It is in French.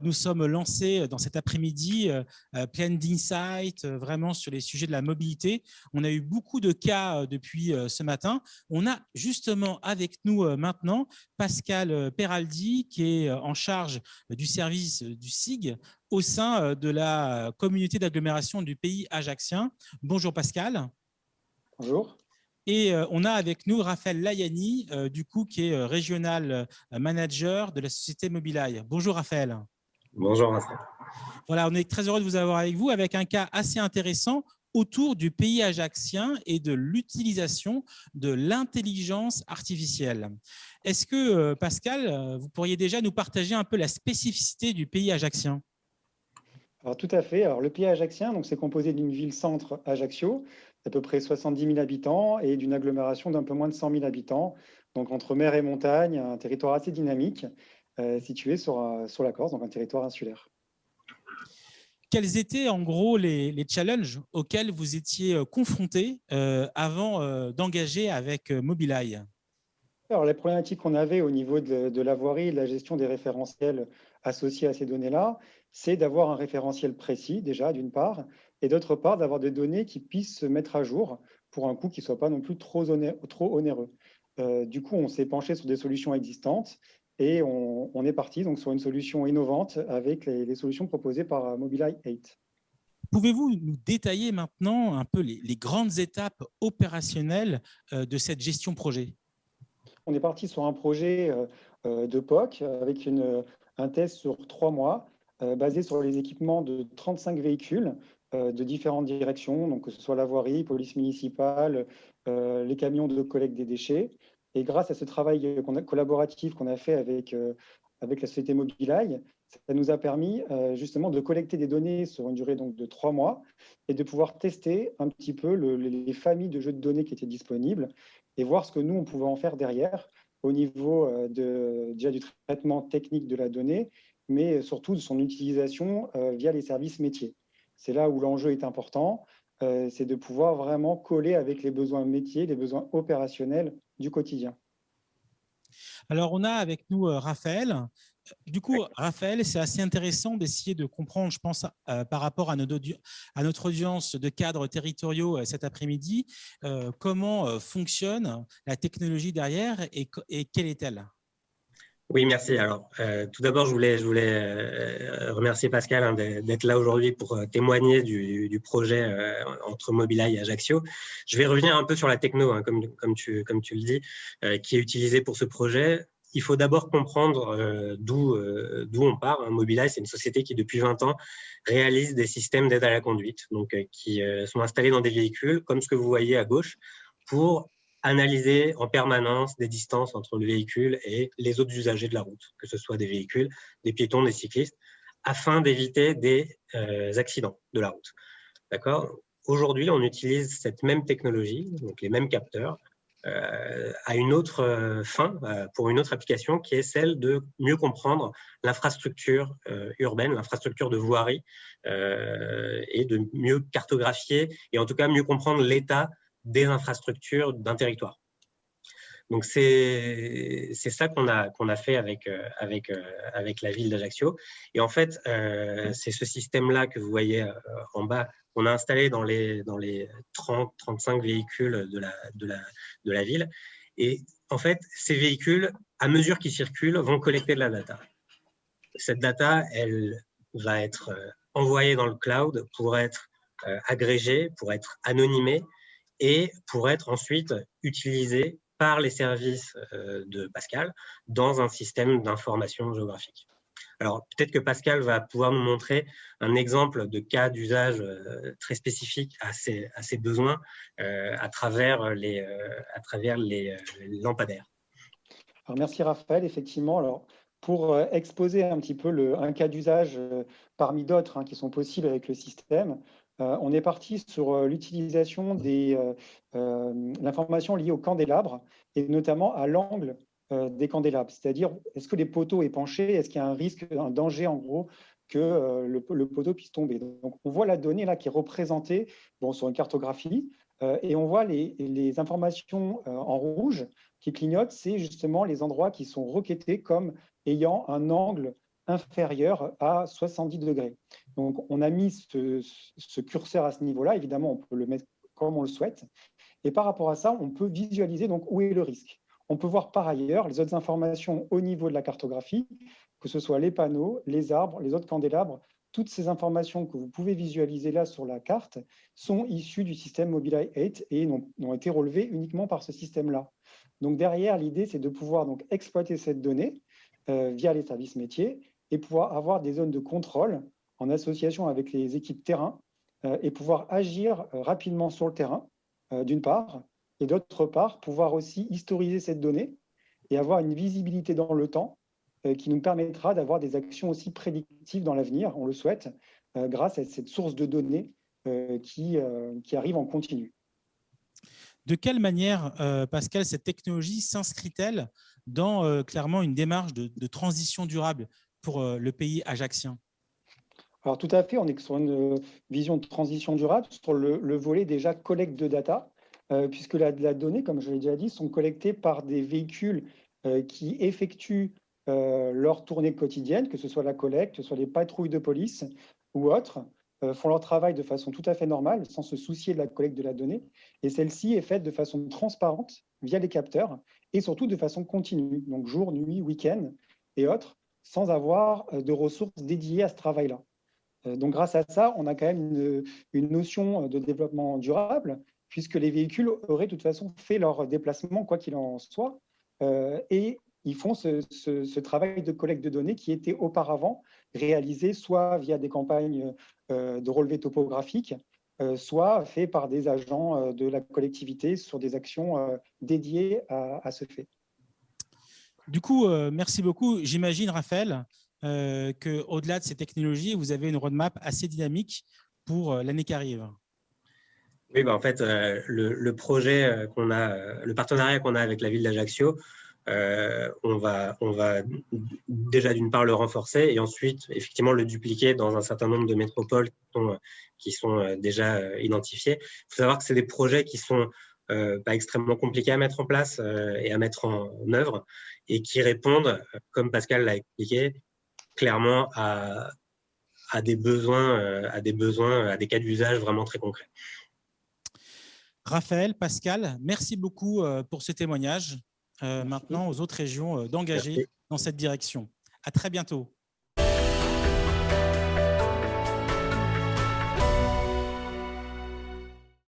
nous sommes lancés dans cet après-midi plein d'insights, vraiment sur les sujets de la mobilité. On a eu beaucoup de cas depuis ce matin. On a justement avec nous maintenant Pascal Peraldi, qui est en charge du service du SIG au sein de la communauté d'agglomération du pays ajaccien. Bonjour Pascal. Bonjour. Et on a avec nous Raphaël Layani, du coup, qui est régional manager de la société Mobileye. Bonjour Raphaël. Bonjour Raphaël. Voilà, on est très heureux de vous avoir avec vous avec un cas assez intéressant autour du pays ajaccien et de l'utilisation de l'intelligence artificielle. Est-ce que, Pascal, vous pourriez déjà nous partager un peu la spécificité du pays ajaccien? Alors, tout à fait. Alors, le pays ajaccien, c'est composé d'une ville-centre, Ajaccio, d'à peu près 70 000 habitants et d'une agglomération d'un peu moins de 100 000 habitants. Donc, entre mer et montagne, un territoire assez dynamique situé sur la Corse, donc un territoire insulaire. Quels étaient en gros les challenges auxquels vous étiez confrontés avant d'engager avec Mobileye? Alors, les problématiques qu'on avait au niveau de la voirie et de la gestion des référentiels associés à ces données-là, c'est d'avoir un référentiel précis, déjà, d'une part, et d'autre part, d'avoir des données qui puissent se mettre à jour pour un coût qui ne soit pas non plus trop onéreux. Du coup, on s'est penché sur des solutions existantes et on est parti donc, sur une solution innovante avec les solutions proposées par Mobileye 8. Pouvez-vous nous détailler maintenant un peu les grandes étapes opérationnelles de cette gestion projet? On est parti sur un projet de POC avec un test sur 3 mois basé sur les équipements de 35 véhicules de différentes directions, donc que ce soit la voirie, police municipale, les camions de collecte des déchets. Et grâce à ce travail collaboratif qu'on a fait avec la société Mobileye, ça nous a permis justement de collecter des données sur une durée donc, de 3 mois et de pouvoir tester un petit peu les familles de jeux de données qui étaient disponibles et voir ce que nous, on pouvait en faire derrière au niveau déjà du traitement technique de la donnée, mais surtout de son utilisation via les services métiers. C'est là où l'enjeu est important, c'est de pouvoir vraiment coller avec les besoins métiers, les besoins opérationnels du quotidien. Alors, on a avec nous Raphaël. Du coup, Raphaël, c'est assez intéressant d'essayer de comprendre, je pense, par rapport à notre audience de cadres territoriaux cet après-midi, comment fonctionne la technologie derrière et quelle est-elle? Oui, merci. Alors, tout d'abord, je voulais remercier Pascal d'être là aujourd'hui pour témoigner du projet entre Mobileye et Ajaccio. Je vais revenir un peu sur la techno, comme tu le dis, qui est utilisée pour ce projet. Il faut d'abord comprendre d'où on part. Mobileye, c'est une société qui, depuis 20 ans, réalise des systèmes d'aide à la conduite, donc qui sont installés dans des véhicules, comme ce que vous voyez à gauche, pour analyser en permanence des distances entre le véhicule et les autres usagers de la route, que ce soit des véhicules, des piétons, des cyclistes, afin d'éviter des accidents de la route. D'accord ? Aujourd'hui, on utilise cette même technologie, donc les mêmes capteurs, à une autre fin, pour une autre application qui est celle de mieux comprendre l'infrastructure urbaine, l'infrastructure de voirie, et de mieux cartographier et en tout cas mieux comprendre l'état des infrastructures d'un territoire. Donc c'est ça qu'on a fait avec la ville d'Ajaccio. Et en fait, c'est ce système-là que vous voyez en bas qu'on a installé dans les 30-35 véhicules de la ville. Et en fait, ces véhicules, à mesure qu'ils circulent, vont collecter de la data. Cette data, elle va être envoyée dans le cloud pour être agrégée, pour être anonymée, et pour être ensuite utilisé par les services de Pascal dans un système d'information géographique. Alors, peut-être que Pascal va pouvoir nous montrer un exemple de cas d'usage très spécifique à ces besoins à travers les lampadaires. Alors, merci Raphaël, effectivement. Alors, pour exposer un petit peu un cas d'usage parmi d'autres qui sont possibles avec le système, on est parti sur l'utilisation de l'information liée aux candélabres et notamment à l'angle des candélabres. C'est-à-dire, est-ce que les poteaux est penché? Est-ce qu'il y a un risque, un danger en gros que le poteau puisse tomber? Donc, on voit la donnée là qui est représentée sur une cartographie et on voit les informations en rouge qui clignotent, c'est justement les endroits qui sont requêtés comme ayant un angle inférieure à 70 degrés. Donc, on a mis ce curseur à ce niveau-là. Évidemment, on peut le mettre comme on le souhaite. Et par rapport à ça, on peut visualiser donc où est le risque. On peut voir par ailleurs les autres informations au niveau de la cartographie, que ce soit les panneaux, les arbres, les autres candélabres. Toutes ces informations que vous pouvez visualiser là sur la carte sont issues du système Mobileye 8 et n'ont été relevées uniquement par ce système-là. Donc derrière, l'idée, c'est de pouvoir donc exploiter cette donnée via les services métiers et pouvoir avoir des zones de contrôle en association avec les équipes terrain et pouvoir agir rapidement sur le terrain, d'une part, et d'autre part, pouvoir aussi historiser cette donnée et avoir une visibilité dans le temps qui nous permettra d'avoir des actions aussi prédictives dans l'avenir, on le souhaite, grâce à cette source de données qui arrive en continu. De quelle manière, Pascal, cette technologie s'inscrit-elle dans clairement une démarche de transition durable pour le pays ajaccien? Alors tout à fait, on est sur une vision de transition durable, sur le volet déjà collecte de data, puisque la donnée, comme je l'ai déjà dit, sont collectées par des véhicules qui effectuent leur tournée quotidienne, que ce soit la collecte, que ce soit les patrouilles de police ou autres, font leur travail de façon tout à fait normale, sans se soucier de la collecte de la donnée. Et celle-ci est faite de façon transparente via les capteurs et surtout de façon continue, donc jour, nuit, week-end et autres, sans avoir de ressources dédiées à ce travail-là. Donc, grâce à ça, on a quand même une notion de développement durable, puisque les véhicules auraient de toute façon fait leur déplacement, quoi qu'il en soit, et ils font ce travail de collecte de données qui était auparavant réalisé soit via des campagnes de relevé topographique, soit fait par des agents de la collectivité sur des actions dédiées à ce fait. Du coup, merci beaucoup. J'imagine, Raphaël, qu'au-delà de ces technologies, vous avez une roadmap assez dynamique pour l'année qui arrive. Oui, en fait, le projet qu'on a, le partenariat qu'on a avec la ville d'Ajaccio, on va déjà d'une part le renforcer et ensuite effectivement le dupliquer dans un certain nombre de métropoles qui sont déjà identifiées. Il faut savoir que c'est des projets qui sont pas extrêmement compliqués à mettre en place et à mettre en œuvre et qui répondent, comme Pascal l'a expliqué, clairement à des besoins, à des cas d'usage vraiment très concrets. Raphaël, Pascal, merci beaucoup pour ce témoignage. Maintenant, aux autres régions d'engager dans cette direction. À très bientôt.